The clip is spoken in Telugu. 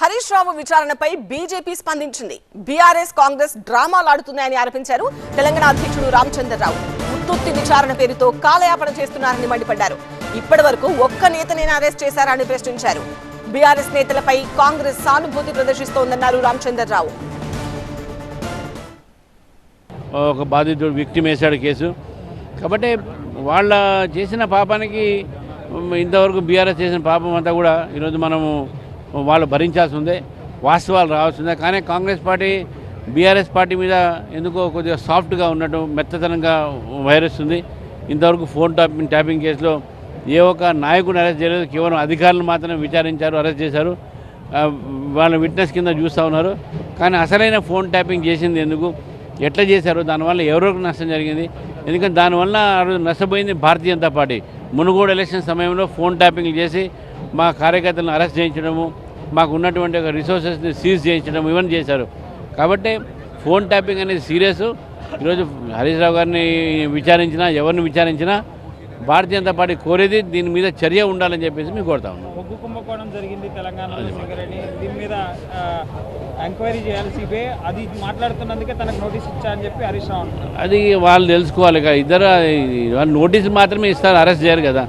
హరీష్ రావు విచారణపై బీజేపీ స్పందించింది. బీఆర్ఎస్ కాంగ్రెస్ డ్రామాలు ఆడుతున్నాయని ఆరోపించారు తెలంగాణ అధ్యక్షుడు రామచంద్రరావు. ఉత్తుత్తి విచారణ పేరుతో కాలయాపన చేస్తున్నారని మండిపడ్డారు. ఇప్పటి వరకు ఒక్క నేతనేనా అరెస్ట్ చేశారని ప్రశ్నించారు. బీఆర్ఎస్ నేతలపై కాంగ్రెస్ సానుభూతి ప్రదర్శిస్తోందన్నారు రామచంద్రరావు. ఒక బాధితుడు విక్టిమ్ వేశాడు కేసు కాబట్టి వాళ్ళ చేసిన పాపానికి ఇంతవరకు బీఆర్ఎస్ చేసిన పాపం అంతా కూడా ఈరోజు మనము వాళ్ళు భరించాల్సి ఉంది, వాస్తవాలు రావాల్సిందే. కానీ కాంగ్రెస్ పార్టీ బీఆర్ఎస్ పార్టీ మీద ఎందుకో కొద్దిగా సాఫ్ట్గా ఉన్నట్టు మెత్తతనంగా వైరస్తుంది. ఇంతవరకు ఫోన్ ట్యాపింగ్ కేసులో ఏ ఒక్క నాయకుడిని అరెస్ట్ చేయలేదు, కేవలం అధికారులు మాత్రమే విచారించారు, అరెస్ట్ చేశారు, వాళ్ళ విట్నెస్ కింద చూస్తూ ఉన్నారు. కానీ అసలైన ఫోన్ ట్యాపింగ్ చేసింది ఎందుకు, ఎట్లా చేశారు, దానివల్ల ఎవరికి నష్టం జరిగింది, ఎందుకంటే దానివల్ల ఆ రోజు నష్టపోయింది భారతీయ జనతా పార్టీ. మునుగోడు ఎలక్షన్ సమయంలో ఫోన్ ట్యాపింగ్ చేసి మా కార్యకర్తలను అరెస్ట్ చేయించడము, మాకు ఉన్నటువంటి ఒక రిసోర్సెస్ని సీజ్ చేయించడం ఇవన్నీ చేశారు. కాబట్టి ఫోన్ ట్యాపింగ్ అనేది సీరియస్. ఈరోజు హరీష్ రావు గారిని విచారించినా ఎవరిని విచారించినా భారతీయ జనతా పార్టీ కోరేది దీని మీద చర్య ఉండాలని చెప్పేసి మేము కోరుతా ఉన్నాం. ఒగ్గు కుంభకోణం జరిగింది తెలంగాణలో, దీని మీద ఎంక్వైరీ చేయాలి సిబిఐ, అది మాట్లాడుతున్నందుకే తనకు నోటీస్ ఇచ్చా అని చెప్పి హరీష్ రావు. అది వాళ్ళు తెలుసుకోవాలి. ఇద్దరు వాళ్ళు నోటీస్ మాత్రమే ఇస్తారు, అరెస్ట్ చేయరు కదా.